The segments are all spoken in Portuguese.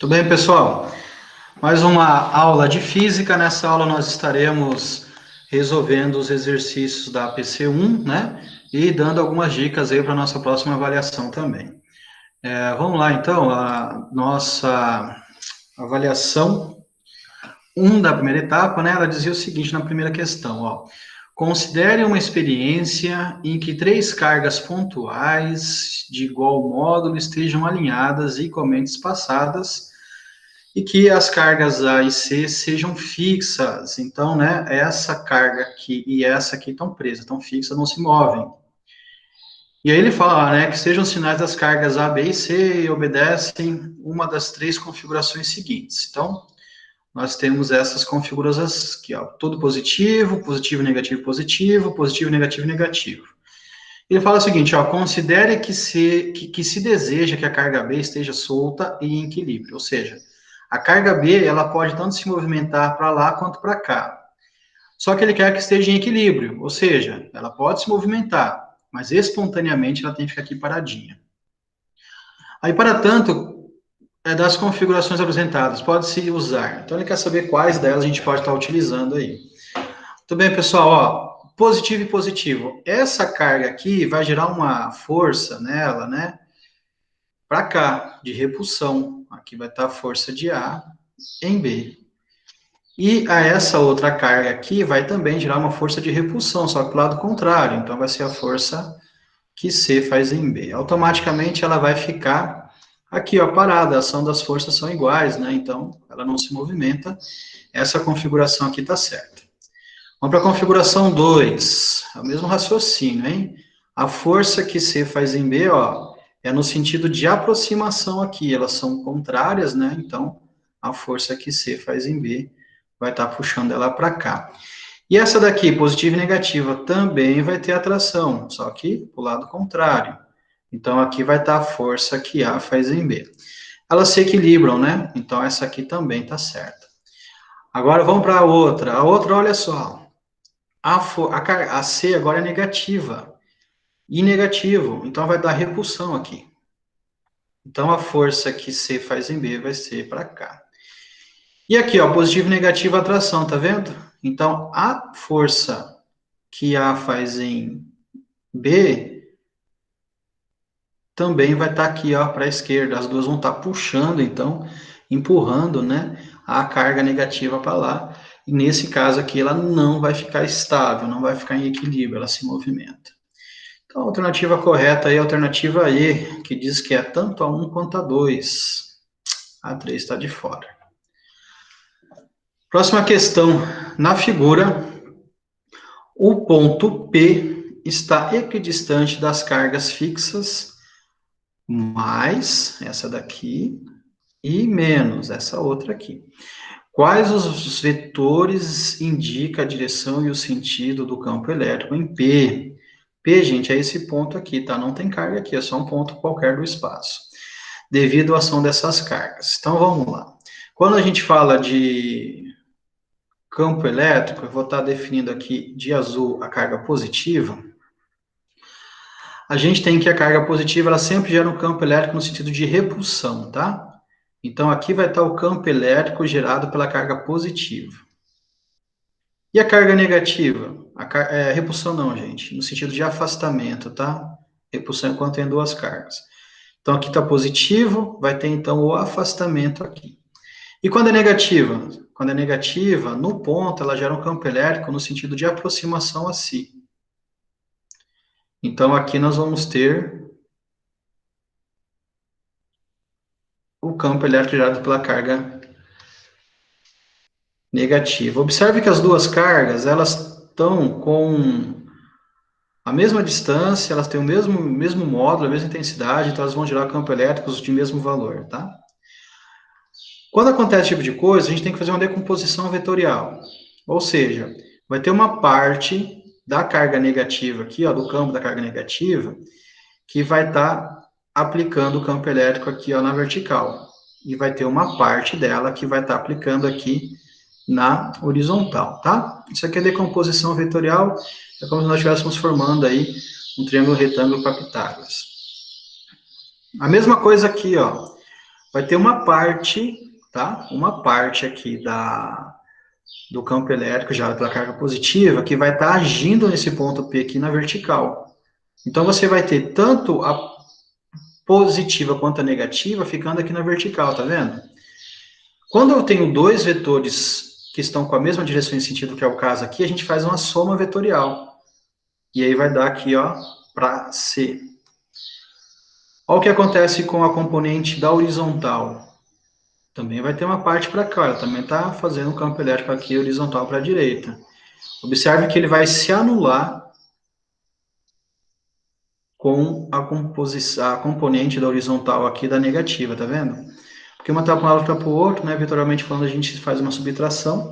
Tudo bem, pessoal? Mais uma aula de física. Nessa aula nós estaremos resolvendo os exercícios da APC 1, né? E dando algumas dicas aí para a nossa próxima avaliação também. Vamos lá, então, a nossa avaliação 1 da primeira etapa, né? Ela dizia o seguinte na primeira questão, ó. Considere uma experiência em que três cargas pontuais de igual módulo estejam alinhadas e igualmente espaçadas e que as cargas A e C sejam fixas. Então, né, essa carga aqui e essa aqui estão presas, estão fixas, não se movem. E aí ele fala, né, que sejam sinais das cargas A, B e C e obedecem uma das três configurações seguintes. Então, nós temos essas configurações aqui, ó, tudo positivo, positivo, negativo, positivo, positivo, negativo, negativo. Ele fala o seguinte, ó, considere que se deseja que a carga B esteja solta e em equilíbrio, ou seja, a carga B, ela pode tanto se movimentar para lá quanto para cá. Só que ele quer que esteja em equilíbrio, ou seja, ela pode se movimentar, mas espontaneamente ela tem que ficar aqui paradinha. Aí, para tanto, das configurações apresentadas, pode-se usar. Então, ele quer saber quais delas a gente pode estar utilizando aí. Tudo bem, pessoal? Ó, positivo e positivo. Essa carga aqui vai gerar uma força nela, né? Para cá, de repulsão. Aqui vai estar a força de A em B. E a essa outra carga aqui vai também gerar uma força de repulsão, só que para o lado contrário. Então, vai ser a força que C faz em B. Automaticamente, ela vai ficar aqui, ó, parada. A ação das forças são iguais, né? Então, ela não se movimenta. Essa configuração aqui está certa. Vamos para a configuração 2. É o mesmo raciocínio, hein? A força que C faz em B, ó, é no sentido de aproximação aqui. Elas são contrárias, né? Então, a força que C faz em B vai estar puxando ela para cá. E essa daqui, positiva e negativa, também vai ter atração, só que pro lado contrário. Então, aqui vai estar a força que A faz em B. Elas se equilibram, né? Então, essa aqui também está certa. Agora, vamos para a outra. A outra, olha só. A C agora é negativa. E negativo, então vai dar repulsão aqui. Então, a força que C faz em B vai ser para cá. E aqui, ó, positivo e negativo, atração, tá vendo? Então, a força que A faz em B também vai estar aqui, ó, para a esquerda. As duas vão estar puxando, então, empurrando, né, a carga negativa para lá. E nesse caso aqui, ela não vai ficar estável, não vai ficar em equilíbrio, ela se movimenta. Então, a alternativa correta aí é a alternativa E, que diz que é tanto a 1 quanto a 2. A 3 está de fora. Próxima questão. Na figura, o ponto P está equidistante das cargas fixas, mais essa daqui, e menos essa outra aqui. Quais os vetores indicam a direção e o sentido do campo elétrico em P? P, gente, é esse ponto aqui, tá? Não tem carga aqui, é só um ponto qualquer do espaço, devido à ação dessas cargas. Então, vamos lá. Quando a gente fala de campo elétrico, eu vou estar definindo aqui de azul a carga positiva. A gente tem que a carga positiva, ela sempre gera um campo elétrico no sentido de repulsão, tá? Então, aqui vai estar o campo elétrico gerado pela carga positiva. E a carga negativa? Repulsão não, gente, no sentido de afastamento, tá? Repulsão enquanto tem duas cargas. Então, aqui está positivo, vai ter, então, o afastamento aqui. E quando é negativa? Quando é negativa, no ponto, ela gera um campo elétrico no sentido de aproximação a si. Então, aqui nós vamos ter o campo elétrico gerado pela carga negativa. Observe que as duas cargas, elas estão com a mesma distância, elas têm o mesmo módulo, a mesma intensidade, então elas vão gerar campos elétricos de mesmo valor, tá? Quando acontece esse tipo de coisa, a gente tem que fazer uma decomposição vetorial. Ou seja, vai ter uma parte da carga negativa aqui, ó, do campo da carga negativa, que vai estar aplicando o campo elétrico aqui, ó, na vertical. E vai ter uma parte dela que vai estar aplicando aqui na horizontal, tá? Isso aqui é decomposição vetorial, é como se nós estivéssemos formando aí um triângulo retângulo para Pitágoras. A mesma coisa aqui, ó. vai ter uma parte, tá? Uma parte aqui do campo elétrico gerado pela carga positiva que vai estar agindo nesse ponto P aqui na vertical. Então, você vai ter tanto a positiva quanto a negativa ficando aqui na vertical, tá vendo? Quando eu tenho dois vetores que estão com a mesma direção e sentido, que é o caso aqui, a gente faz uma soma vetorial. E aí vai dar aqui, ó, para C. Olha o que acontece com a componente da horizontal. Também vai ter uma parte para cá, ela também está fazendo um campo elétrico aqui horizontal para a direita. Observe que ele vai se anular com a componente da horizontal aqui da negativa, tá vendo? Porque uma está para um lado, outra para o outro, né? Vetorialmente falando, a gente faz uma subtração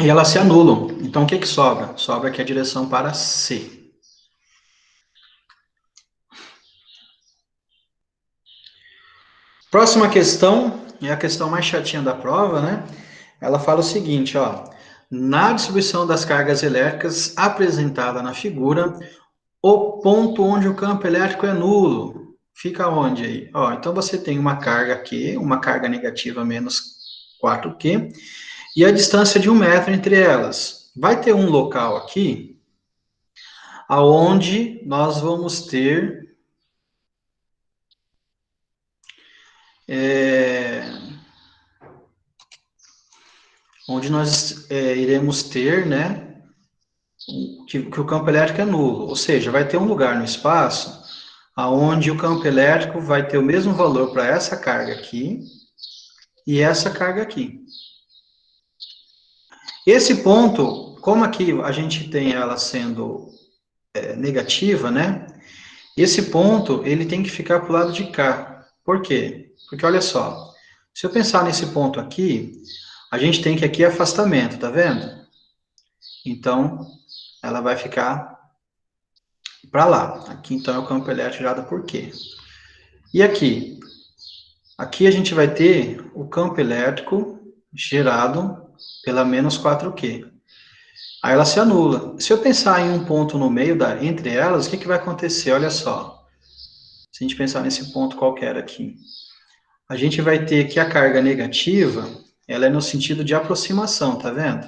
e elas se anulam. Então, o que que sobra? Sobra aqui a direção para C. Próxima questão, é a questão mais chatinha da prova, né? Ela fala o seguinte, ó. Na distribuição das cargas elétricas apresentada na figura, o ponto onde o campo elétrico é nulo. Fica onde aí? Ó, então você tem uma carga aqui, uma carga negativa menos 4Q, e a distância de 1 metro entre elas. Vai ter um local aqui, aonde nós vamos ter onde nós iremos ter, né, que o campo elétrico é nulo. Ou seja, vai ter um lugar no espaço aonde o campo elétrico vai ter o mesmo valor para essa carga aqui e essa carga aqui. Esse ponto, como aqui a gente tem ela sendo negativa, né? Esse ponto, ele tem que ficar para o lado de cá. Por quê? Porque olha só, se eu pensar nesse ponto aqui, a gente tem que aqui afastamento, tá vendo? Então, ela vai ficar para lá. Aqui, então, é o campo elétrico gerado por quê? E aqui? Aqui a gente vai ter o campo elétrico gerado pela menos 4Q. Aí ela se anula. Se eu pensar em um ponto no meio entre elas, o que vai acontecer? Olha só. Se a gente pensar nesse ponto qualquer aqui. A gente vai ter que a carga negativa, ela é no sentido de aproximação, tá vendo?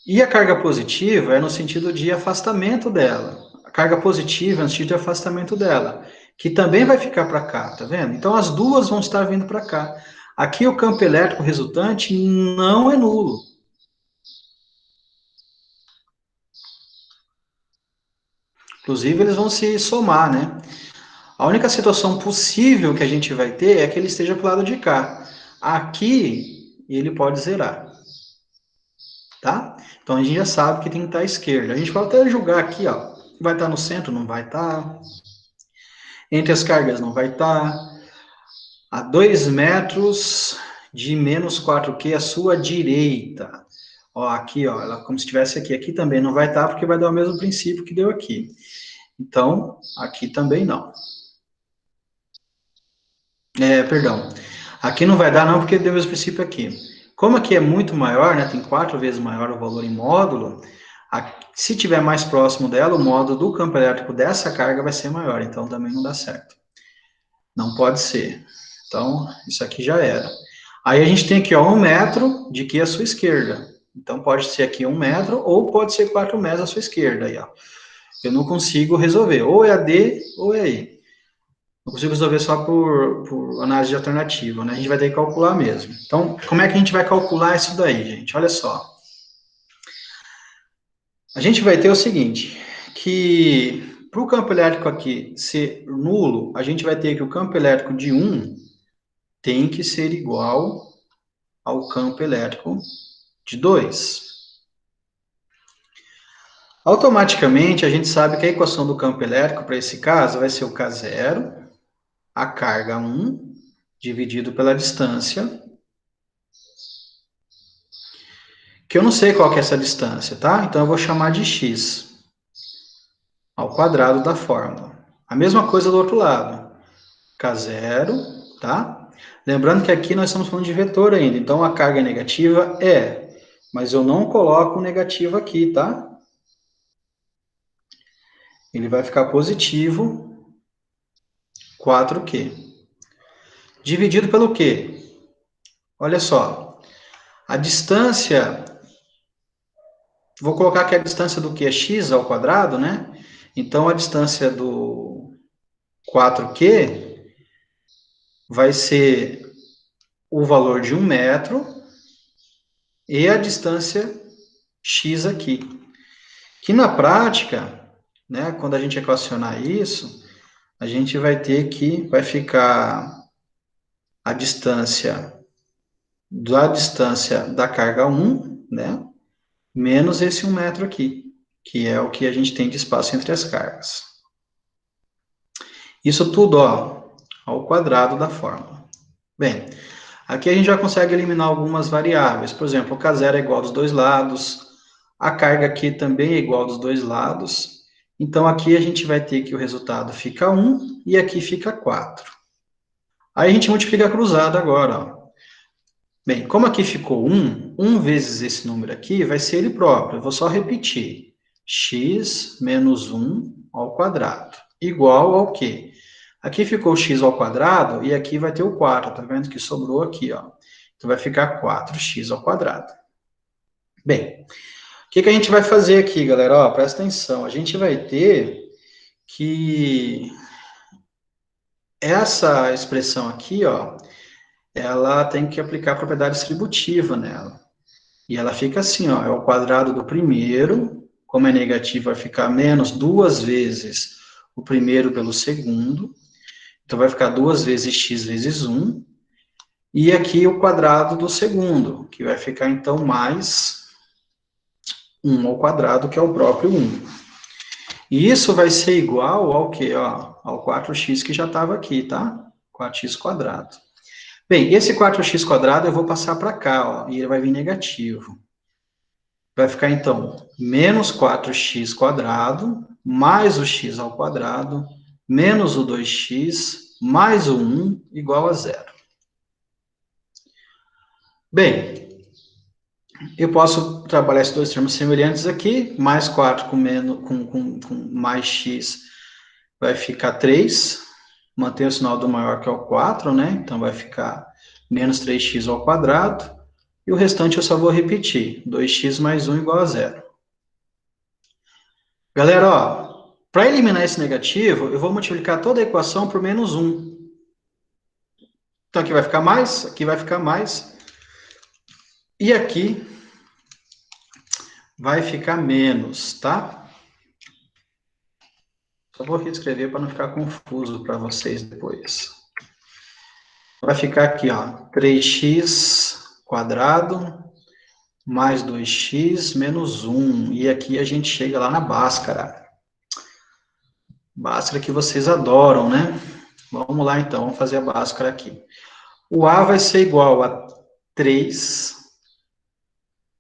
E a carga positiva é no sentido de afastamento dela. A carga positiva é no sentido de afastamento dela, que também vai ficar para cá, tá vendo? Então as duas vão estar vindo para cá. Aqui o campo elétrico resultante não é nulo. Inclusive eles vão se somar, né? A única situação possível que a gente vai ter é que ele esteja para o lado de cá. Aqui ele pode zerar, tá? Então a gente já sabe que tem que estar à esquerda. A gente pode até julgar aqui, ó. Vai estar no centro? Não vai estar. Entre as cargas não vai estar. A 2 metros de menos 4Q à sua direita. Ó, aqui, ó, ela como se estivesse aqui. Aqui também não vai estar, porque vai dar o mesmo princípio que deu aqui. Então, aqui também não. Perdão. Aqui não vai dar não, porque deu o mesmo princípio aqui. Como aqui é muito maior, né, tem 4 vezes maior o valor em módulo, se tiver mais próximo dela, o módulo do campo elétrico dessa carga vai ser maior, então também não dá certo. Não pode ser. Então, isso aqui já era. Aí a gente tem aqui, ó, 1 metro de que à sua esquerda. Então, pode ser aqui 1 metro, ou pode ser 4 metros à sua esquerda. Aí, ó. Eu não consigo resolver. Ou é a D, ou é a E. Não consigo resolver só por análise de alternativa, né? A gente vai ter que calcular mesmo. Então, como é que a gente vai calcular isso daí, gente? Olha só. A gente vai ter o seguinte, que para o campo elétrico aqui ser nulo, a gente vai ter que o campo elétrico de 1 tem que ser igual ao campo elétrico de 2. Automaticamente, a gente sabe que a equação do campo elétrico, para esse caso, vai ser o K0, a carga 1, dividido pela distância, que eu não sei qual que é essa distância, tá? Então, eu vou chamar de x ao quadrado da fórmula. A mesma coisa do outro lado. K0, tá? Lembrando que aqui nós estamos falando de vetor ainda, então a carga negativa mas eu não coloco o negativo aqui, tá? ele vai ficar positivo 4Q. Dividido pelo quê? Olha só, a distância, vou colocar aqui a distância do que é x ao quadrado, né? Então, a distância do 4Q vai ser o valor de 1 metro e a distância x aqui. Que na prática, né, quando a gente equacionar isso, a gente vai ter que, vai ficar a distância da carga 1, né, menos esse 1 metro aqui, que é o que a gente tem de espaço entre as cargas. Isso tudo, ó, ao quadrado da fórmula. Bem, aqui a gente já consegue eliminar algumas variáveis. Por exemplo, o K0 é igual dos dois lados, a carga aqui também é igual dos dois lados. Então, aqui a gente vai ter que o resultado fica 1 e aqui fica 4. Aí a gente multiplica cruzado agora, ó. Bem, como aqui ficou 1 vezes esse número aqui vai ser ele próprio. Eu vou só repetir. X menos 1 ao quadrado. Igual ao quê? Aqui ficou x ao quadrado e aqui vai ter o 4. Tá vendo que sobrou aqui, ó. Então, vai ficar 4x ao quadrado. Bem, o que a gente vai fazer aqui, galera? Ó, presta atenção. A gente vai ter que essa expressão aqui, ó, ela tem que aplicar a propriedade distributiva nela. E ela fica assim, ó, é o quadrado do primeiro, como é negativo, vai ficar menos 2 vezes o primeiro pelo segundo, então vai ficar 2 vezes x vezes 1, e aqui o quadrado do segundo, que vai ficar então mais 1 ao quadrado, que é o próprio 1. E isso vai ser igual ao quê? Ó, ao 4x que já estava aqui, tá? 4x quadrado. Bem, esse 4x quadrado eu vou passar para cá, ó, e ele vai vir negativo. Vai ficar, então, menos 4x quadrado, mais o x ao quadrado, menos o 2x, mais o 1, igual a zero. Bem, eu posso trabalhar esses dois termos semelhantes aqui, mais 4 com mais x vai ficar 3, mantém o sinal do maior que é o 4, né? Então, vai ficar menos 3x ao quadrado, e o restante eu só vou repetir, 2x mais 1 igual a zero. Galera, ó, para eliminar esse negativo, eu vou multiplicar toda a equação por menos 1. Então, aqui vai ficar mais, aqui vai ficar mais, e aqui vai ficar menos, tá? Só vou reescrever para não ficar confuso para vocês depois. Vai ficar aqui, ó, 3x quadrado mais 2x menos 1. E aqui a gente chega lá na Bhaskara. Bhaskara que vocês adoram, né? Vamos lá, então, vamos fazer a Bhaskara aqui. O A vai ser igual a 3,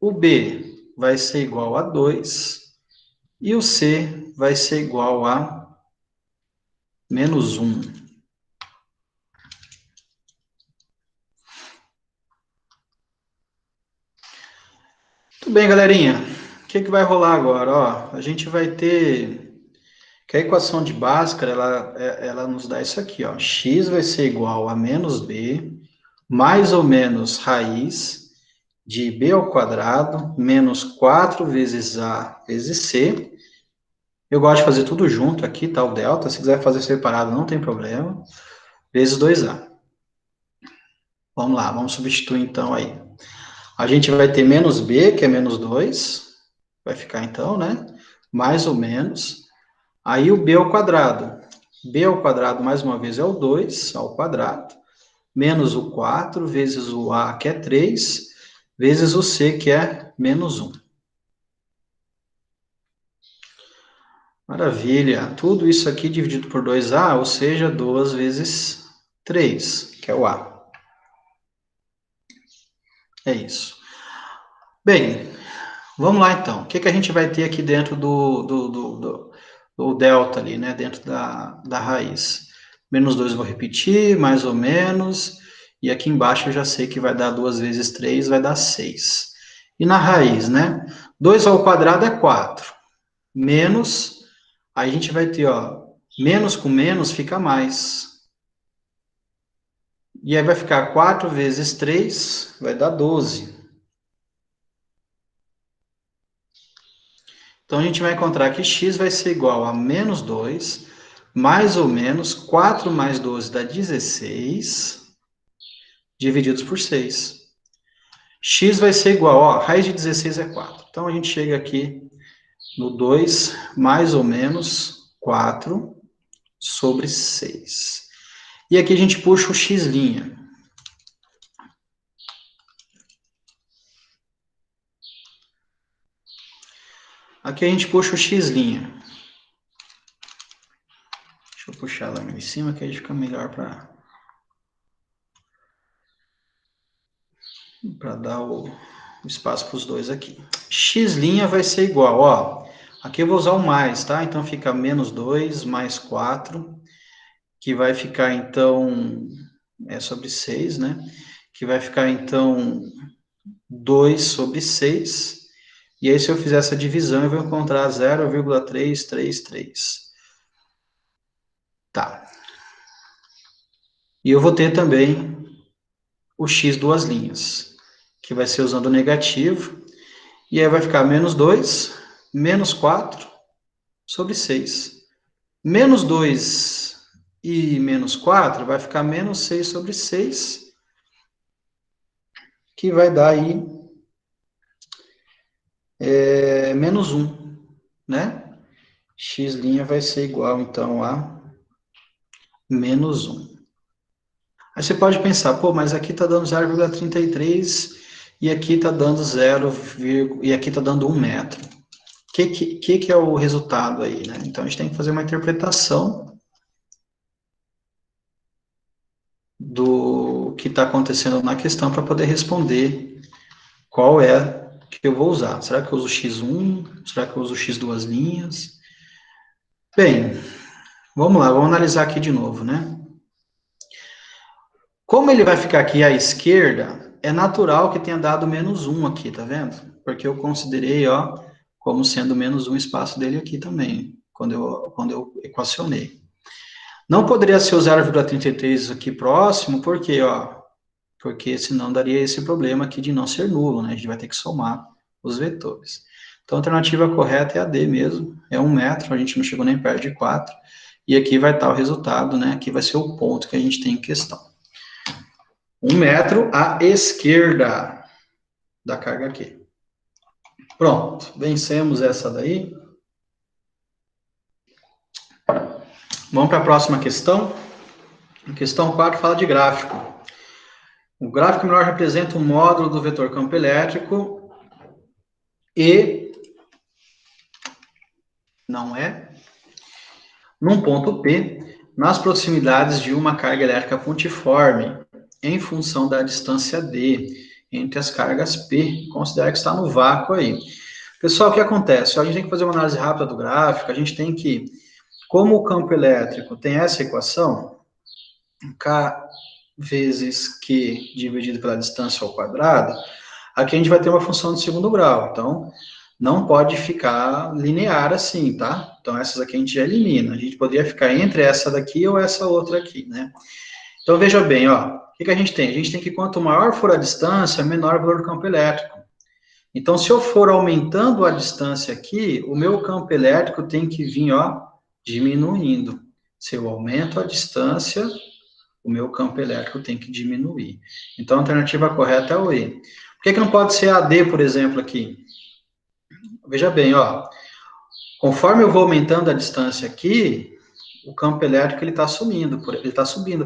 o B vai ser igual a 2, e o C vai ser igual a menos 1. Muito bem, galerinha. O que vai rolar agora? Ó, a gente vai ter que a equação de Bhaskara, ela nos dá isso aqui, ó. X vai ser igual a menos B, mais ou menos raiz de B ao quadrado, menos 4 vezes A vezes C. Eu gosto de fazer tudo junto aqui, tá? O delta, se quiser fazer separado, não tem problema. Vezes 2A. Vamos lá, vamos substituir então aí. A gente vai ter menos B, que é menos 2. Vai ficar então, né? Mais ou menos. Aí o B ao quadrado. B ao quadrado, mais uma vez, é o 2 ao quadrado. Menos o 4, vezes o A, que é 3, vezes o C, que é menos 1. Maravilha. Tudo isso aqui dividido por 2A, ou seja, 2 vezes 3, que é o A. É isso. Bem, vamos lá então. O que a gente vai ter aqui dentro do delta ali, né? Dentro da raiz. Menos 2 eu vou repetir, mais ou menos. E aqui embaixo eu já sei que vai dar 2 vezes 3, vai dar 6. E na raiz, né? 2 ao quadrado é 4. Menos Aí a gente vai ter, ó, menos com menos fica mais. E aí vai ficar 4 vezes 3, vai dar 12. Então, a gente vai encontrar que x vai ser igual a menos 2, mais ou menos 4 mais 12 dá 16, divididos por 6. X vai ser igual, ó, raiz de 16 é 4. Então, a gente chega aqui no 2, mais ou menos 4 sobre 6. E aqui a gente puxa o x'. Aqui a gente puxa o x'. Deixa eu puxar lá em cima, que aí fica melhor para dar o espaço para os dois aqui. X' vai ser igual, ó, aqui eu vou usar o mais, tá? Então fica menos 2 mais 4, que vai ficar então, sobre 6, né? Que vai ficar então 2 sobre 6. E aí se eu fizer essa divisão, eu vou encontrar 0,333. Tá. E eu vou ter também o x duas linhas, que vai ser usando o negativo. E aí vai ficar menos 2, menos 4 sobre 6. Menos 2 e menos 4 vai ficar menos 6 sobre 6, que vai dar aí menos 1, né? X' vai ser igual, então, a menos 1. Aí você pode pensar, pô, mas aqui está dando 0,33 e aqui está dando 0, e aqui está dando 1 metro. O que é o resultado aí, né? Então, a gente tem que fazer uma interpretação do que está acontecendo na questão para poder responder qual é que eu vou usar. Será que eu uso x1? Será que eu uso x duas linhas? Bem, vamos lá, vamos analisar aqui de novo, né? Como ele vai ficar aqui à esquerda, é natural que tenha dado menos 1 aqui, tá vendo? Porque eu considerei, ó, como sendo menos 1 o espaço dele aqui também, quando eu equacionei. Não poderia ser o 0,33 aqui próximo, por quê, ó? Porque senão daria esse problema aqui de não ser nulo, né? A gente vai ter que somar os vetores. Então, a alternativa correta é a D mesmo, é 1 metro, a gente não chegou nem perto de 4, e aqui vai estar o resultado, né? Aqui vai ser o ponto que a gente tem em questão. 1 metro à esquerda da carga aqui. Pronto, vencemos essa daí. Vamos para a próxima questão. A questão 4 fala de gráfico. O gráfico menor representa o módulo do vetor campo elétrico e não é num ponto P, nas proximidades de uma carga elétrica pontiforme, em função da distância D entre as cargas P, considera que está no vácuo aí. Pessoal, o que acontece? A gente tem que fazer uma análise rápida do gráfico, a gente tem que, como o campo elétrico tem essa equação, K vezes Q dividido pela distância ao quadrado, aqui a gente vai ter uma função de segundo grau, então não pode ficar linear assim, tá? Então essas aqui a gente já elimina, a gente poderia ficar entre essa daqui ou essa outra aqui, né? Então veja bem, ó, o que a gente tem? A gente tem que quanto maior for a distância, menor o valor do campo elétrico. Então se eu for aumentando a distância aqui, o meu campo elétrico tem que vir, ó, diminuindo. Se eu aumento a distância, o meu campo elétrico tem que diminuir. Então, a alternativa correta é o E. Por que não pode ser AD, por exemplo, aqui? Veja bem, ó, conforme eu vou aumentando a distância aqui, o campo elétrico ele está subindo, por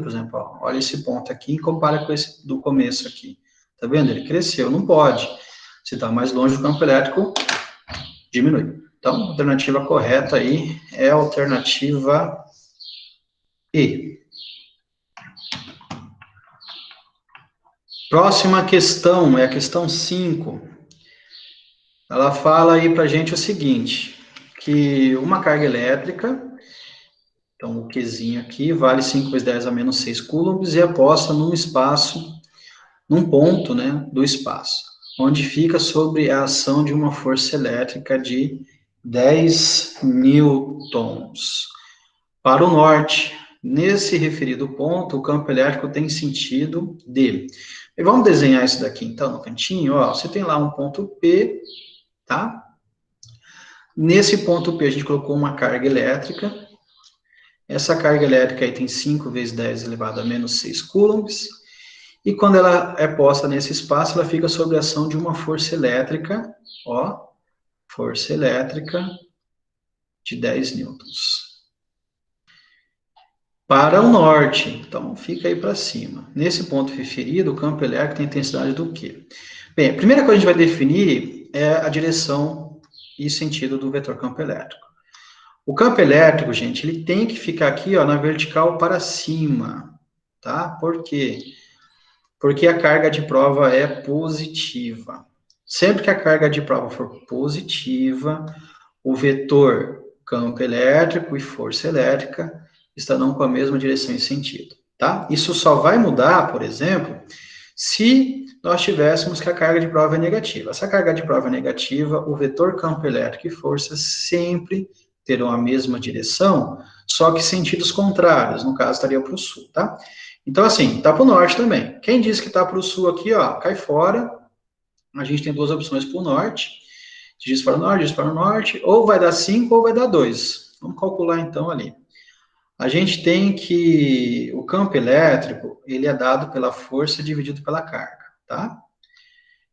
exemplo, ó, olha esse ponto aqui e compara com esse do começo aqui. Tá vendo? Ele cresceu, não pode. Se está mais longe, o campo elétrico diminui. Então, a alternativa correta aí é a alternativa E. Próxima questão, é a questão 5. Ela fala aí para a gente o seguinte, que uma carga elétrica, então o Qzinho aqui, vale 5 vezes 10 a menos 6 coulombs e é posta num espaço, num ponto, né, do espaço, onde fica sobre a ação de uma força elétrica de 10 newtons. Para o norte, nesse referido ponto, o campo elétrico tem sentido D. E vamos desenhar isso daqui, então, no cantinho. Ó, você tem lá um ponto P, tá? Nesse ponto P, a gente colocou uma carga elétrica. Essa carga elétrica aí tem 5 vezes 10 elevado a menos 6 coulombs. E quando ela é posta nesse espaço, ela fica sob a ação de uma força elétrica, ó, força elétrica de 10 newtons. Para o norte, então fica aí para cima. Nesse ponto referido, o campo elétrico tem intensidade do quê? Bem, a primeira coisa que a gente vai definir é a direção e sentido do vetor campo elétrico. O campo elétrico, gente, ele tem que ficar aqui, ó, na vertical para cima, tá? Por quê? Porque a carga de prova é positiva. Sempre que a carga de prova for positiva, o vetor campo elétrico e força elétrica estarão com a mesma direção e sentido, tá? Isso só vai mudar, por exemplo, se nós tivéssemos que a carga de prova é negativa. Se a carga de prova é negativa, o vetor campo elétrico e força sempre terão a mesma direção, só que sentidos contrários, no caso estaria para o sul, tá? Então, assim, tá para o norte também. Quem diz que está para o sul aqui, ó, cai fora. A gente tem duas opções para o norte. Diz para o norte, diz para o norte. Ou vai dar 5 ou vai dar 2. Vamos calcular então ali. A gente tem que o campo elétrico, ele é dado pela força dividido pela carga, tá?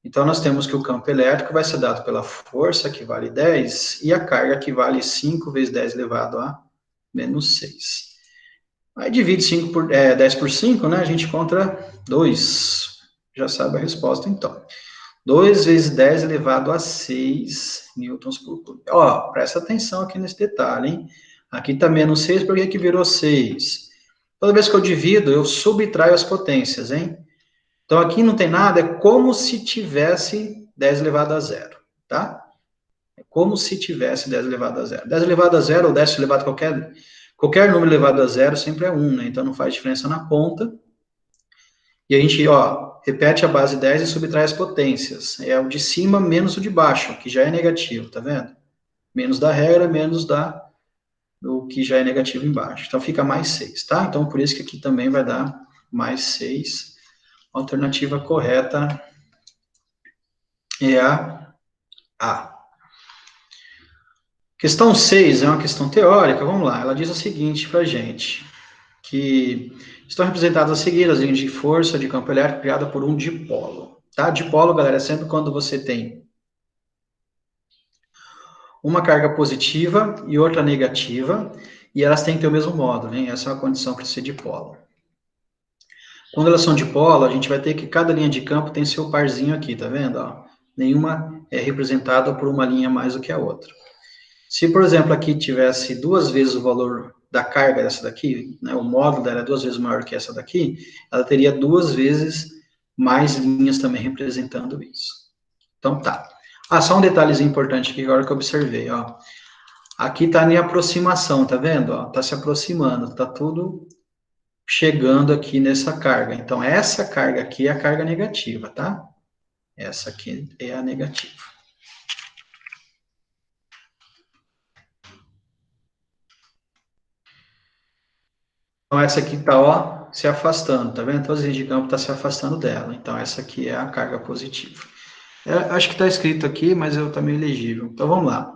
Então, nós temos que o campo elétrico vai ser dado pela força, que vale 10, e a carga, que vale 5 vezes 10 elevado a menos 6. Aí divide 10 por 5, né? A gente encontra 2. Já sabe a resposta, então. 2 vezes 10 elevado a 6 newtons por coulomb. Ó, presta atenção aqui nesse detalhe, hein? Aqui está menos 6, por que virou 6? Toda vez que eu divido, eu subtraio as potências, hein? Então, aqui não tem nada, é como se tivesse 10 elevado a 0, tá? É como se tivesse 10 elevado a 0. 10 elevado a 0 ou 10 elevado a qualquer número elevado a 0 sempre é 1, né? Então, não faz diferença na ponta. E a gente, ó, repete a base 10 e subtrai as potências. É o de cima menos o de baixo, que já é negativo, tá vendo? Menos da regra, menos do que já é negativo embaixo. Então, fica mais 6, tá? Então, por isso que aqui também vai dar mais 6. A alternativa correta é a A. Questão 6 é uma questão teórica, vamos lá. Ela diz o seguinte pra gente, que estão representadas a seguir as linhas de força de campo elétrico criada por um dipolo. Tá? Dipolo, galera, é sempre quando você tem uma carga positiva e outra negativa, e elas têm que ter o mesmo módulo, hein? Essa é uma condição para ser dipolo. Quando elas são dipolo, a gente vai ter que cada linha de campo tem seu parzinho aqui, tá vendo? Ó, nenhuma é representada por uma linha mais do que a outra. Se, por exemplo, aqui tivesse 2 vezes o valor da carga dessa daqui, né, o módulo dela é 2 vezes maior que essa daqui, ela teria 2 vezes mais linhas também representando isso. Então, tá. Ah, só um detalhezinho importante aqui, agora que eu observei, ó. Aqui tá em aproximação, tá vendo? Ó, tá se aproximando, tá tudo chegando aqui nessa carga. Então, essa carga aqui é a carga negativa, tá? Essa aqui é a negativa. Então, essa aqui tá, ó, se afastando, tá vendo? Todas as linhas de campo tá se afastando dela. Então, essa aqui é a carga positiva. Acho que está escrito aqui, mas eu tá meio ilegível. Então, vamos lá.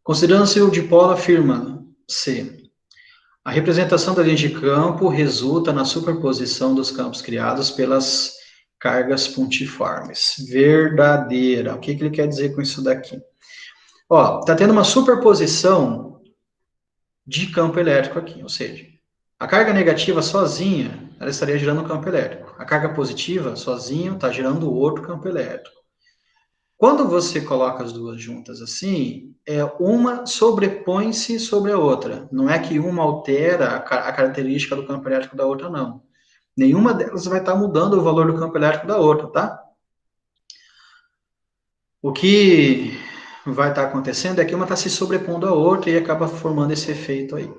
Considerando-se o dipolo, afirma C. A representação da linha de campo resulta na superposição dos campos criados pelas cargas pontiformes. Verdadeira. O que ele quer dizer com isso daqui? Ó, tá tendo uma superposição de campo elétrico aqui, ou seja, a carga negativa sozinha, ela estaria gerando um campo elétrico. A carga positiva, sozinho, está gerando outro campo elétrico. Quando você coloca as duas juntas assim, uma sobrepõe-se sobre a outra. Não é que uma altera a característica do campo elétrico da outra, não. Nenhuma delas vai estar mudando o valor do campo elétrico da outra, tá? O que vai estar acontecendo é que uma está se sobrepondo à outra e acaba formando esse efeito aí.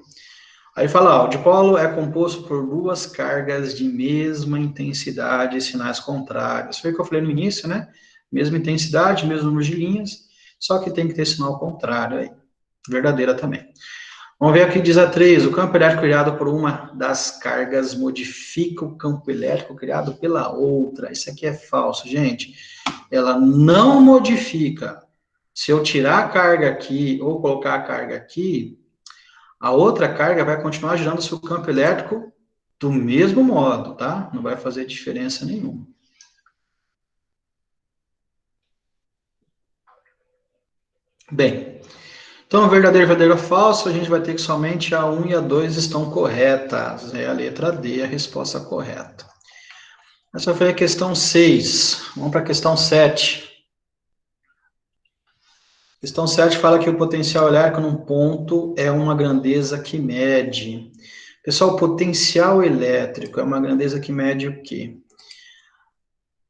Aí fala, ó, o dipolo é composto por duas cargas de mesma intensidade e sinais contrários. Foi o que eu falei no início, né? Mesma intensidade, mesmo número de linhas. Só que tem que ter sinal contrário aí. Verdadeira também. Vamos ver aqui, diz a 3. O campo elétrico criado por uma das cargas modifica o campo elétrico criado pela outra. Isso aqui é falso, gente. Ela não modifica. Se eu tirar a carga aqui ou colocar a carga aqui, a outra carga vai continuar girando o seu campo elétrico do mesmo modo, tá? Não vai fazer diferença nenhuma. Bem, então, verdadeiro ou falso, a gente vai ter que somente a 1 e a 2 estão corretas. É a letra D a resposta correta. Essa foi a questão 6. Vamos para a questão 7. Questão 7 fala que o potencial elétrico num ponto é uma grandeza que mede. Pessoal, o potencial elétrico é uma grandeza que mede o quê?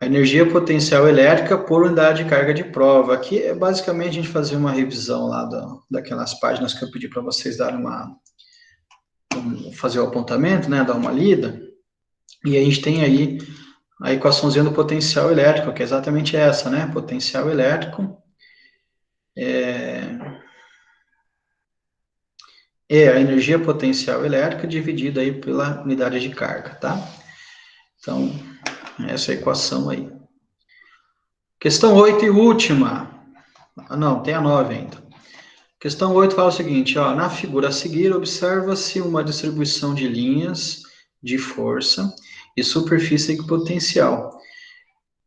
A energia potencial elétrica por unidade de carga de prova. Aqui é basicamente a gente fazer uma revisão lá daquelas páginas que eu pedi para vocês darem fazer o apontamento, né, dar uma lida. E a gente tem aí a equaçãozinha do potencial elétrico, que é exatamente essa, né? Potencial elétrico é a energia potencial elétrica dividida aí pela unidade de carga, tá? Então, essa é a equação aí. Questão 8 e última. Ah, não, tem a 9 ainda. Questão 8 fala o seguinte, ó, na figura a seguir, observa-se uma distribuição de linhas de força e superfície equipotencial.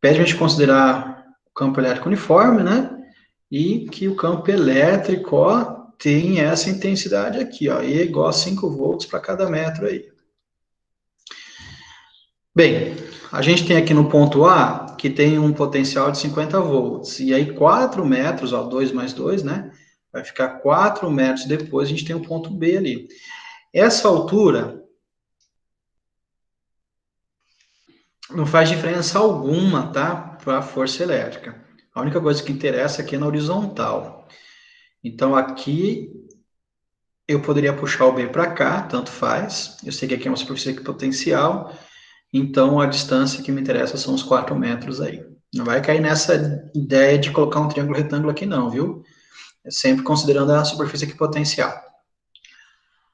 Pede a gente considerar o campo elétrico uniforme, né? E que o campo elétrico, ó, tem essa intensidade aqui, ó, E igual a 5 volts para cada metro aí. Bem, a gente tem aqui no ponto A, que tem um potencial de 50 volts, e aí 4 metros, ó, 2 mais 2, né? Vai ficar 4 metros depois, a gente tem o ponto B ali. Essa altura não faz diferença alguma, tá? Para a força elétrica. A única coisa que interessa aqui é na horizontal. Então, aqui eu poderia puxar o B para cá, tanto faz. Eu sei que aqui é uma superfície potencial, então a distância que me interessa são os 4 metros aí. Não vai cair nessa ideia de colocar um triângulo retângulo aqui não, viu? É sempre considerando a superfície equipotencial.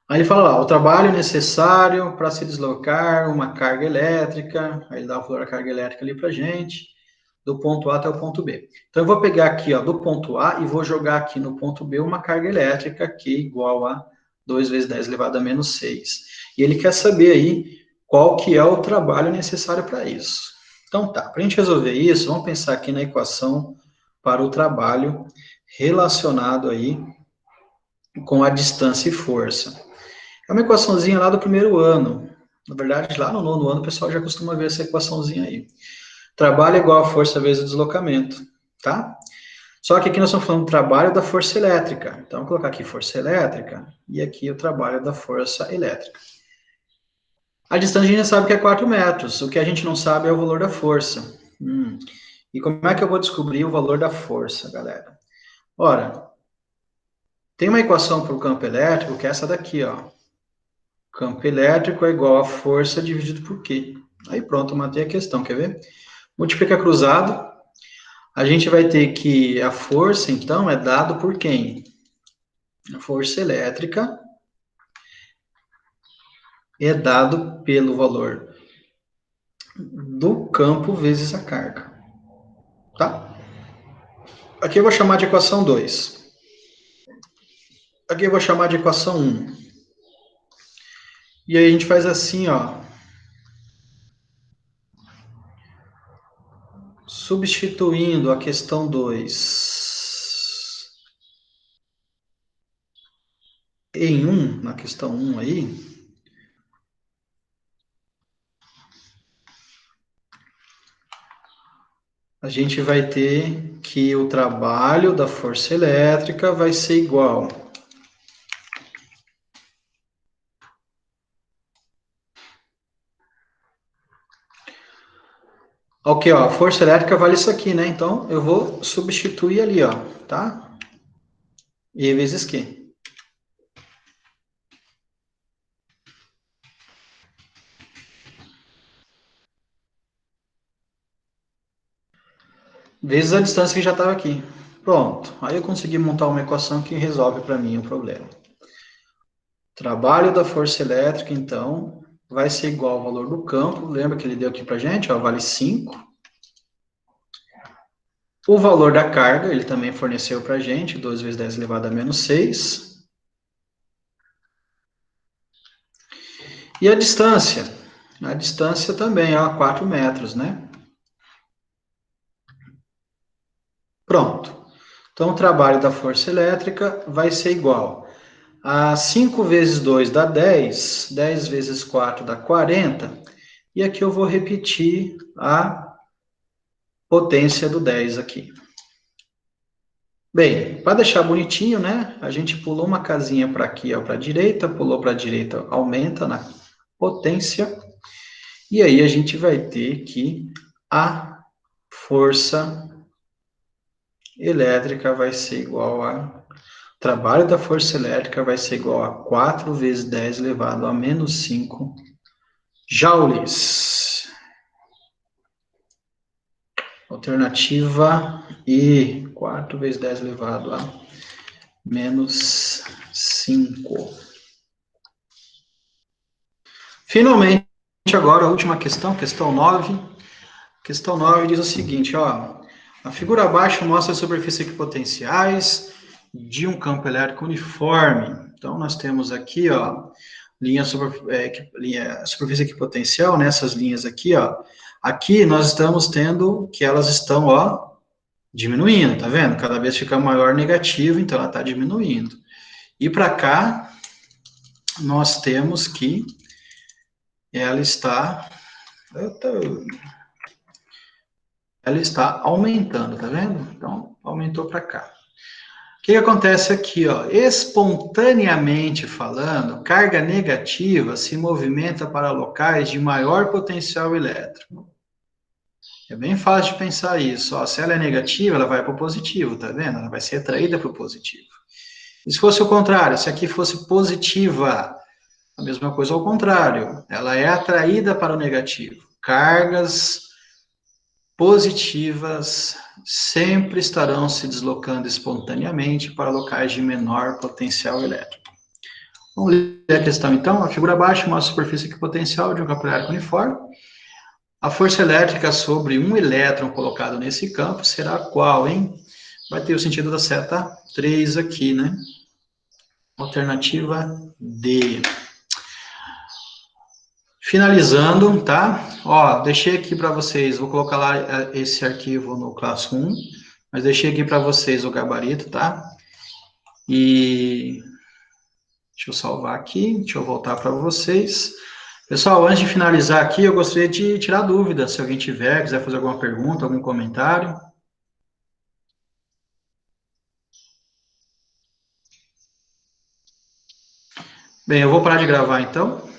Aí ele fala lá, o trabalho necessário para se deslocar uma carga elétrica, aí ele dá o valor da carga elétrica ali para gente, do ponto A até o ponto B. Então eu vou pegar aqui, ó, do ponto A e vou jogar aqui no ponto B uma carga elétrica que é igual a 2 vezes 10 elevado a menos 6. E ele quer saber aí qual que é o trabalho necessário para isso. Então tá, para a gente resolver isso, vamos pensar aqui na equação para o trabalho relacionado aí com a distância e força. É uma equaçãozinha lá do primeiro ano. Na verdade, lá no nono ano, o pessoal já costuma ver essa equaçãozinha aí. Trabalho é igual a força vezes o deslocamento, tá? Só que aqui nós estamos falando do trabalho da força elétrica. Então, vou colocar aqui força elétrica e aqui o trabalho da força elétrica. A distância a gente já sabe que é 4 metros. O que a gente não sabe é o valor da força. E como é que eu vou descobrir o valor da força, galera? Ora, tem uma equação para o campo elétrico que é essa daqui, ó. Campo elétrico é igual a força dividido por Q. Aí pronto, matei a questão, quer ver? Multiplica cruzado. A gente vai ter que a força, então, é dado por quem? A força elétrica é dado pelo valor do campo vezes a carga. Tá? Aqui eu vou chamar de equação 2. Aqui eu vou chamar de equação 1. E aí a gente faz assim, ó. Substituindo a questão 2 em 1, na questão 1 aí, a gente vai ter que o trabalho da força elétrica vai ser igual. Ok, ó, a força elétrica vale isso aqui, né? Então, eu vou substituir ali, ó, tá? E vezes Q. Vezes a distância que já estava aqui. Pronto, aí eu consegui montar uma equação que resolve para mim o problema. Trabalho da força elétrica, então, vai ser igual ao valor do campo. Lembra que ele deu aqui para gente? Ó, vale 5. O valor da carga, ele também forneceu para a gente, 2 vezes 10 elevado a menos 6. E a distância? A distância também, ó, 4 metros, né? Pronto. Então, o trabalho da força elétrica vai ser igual a 5 vezes 2 dá 10, 10 vezes 4 dá 40, e aqui eu vou repetir a potência do 10 aqui. Bem, para deixar bonitinho, né, a gente pulou uma casinha para aqui, ó, para a direita, pulou para a direita, aumenta na potência, e aí a gente vai ter que a força elétrica vai ser igual a... O trabalho da força elétrica vai ser igual a 4 vezes 10 elevado a menos 5 joules. Alternativa E, 4 vezes 10 elevado a menos 5. Finalmente, agora a última questão, questão 9. Questão 9 diz o seguinte, ó. A figura abaixo mostra as superfícies equipotenciais de um campo elétrico uniforme. Então, nós temos aqui, ó, superfície equipotencial, nessas linhas aqui, ó. Aqui nós estamos tendo que elas estão, ó, diminuindo, tá vendo? Cada vez fica maior negativo, então ela está diminuindo. E para cá, nós temos que ela está aumentando, tá vendo? Então, aumentou para cá. O que acontece aqui, ó? Espontaneamente falando, carga negativa se movimenta para locais de maior potencial elétrico. É bem fácil de pensar isso. Ó, se ela é negativa, ela vai para o positivo, tá vendo? Ela vai ser atraída para o positivo. E se fosse o contrário, se aqui fosse positiva, a mesma coisa ao contrário. Ela é atraída para o negativo. Cargas positivas sempre estarão se deslocando espontaneamente para locais de menor potencial elétrico. Vamos ler a questão então. A figura abaixo mostra a superfície equipotencial de um campo elétrico uniforme. A força elétrica sobre um elétron colocado nesse campo será qual, hein? Vai ter o sentido da seta 3 aqui, né? Alternativa D. Finalizando, tá? Ó, deixei aqui para vocês, vou colocar lá esse arquivo no Classroom, mas deixei aqui para vocês o gabarito, tá? E deixa eu salvar aqui, deixa eu voltar para vocês. Pessoal, antes de finalizar aqui, eu gostaria de tirar dúvidas, se alguém tiver, quiser fazer alguma pergunta, algum comentário. Bem, eu vou parar de gravar então.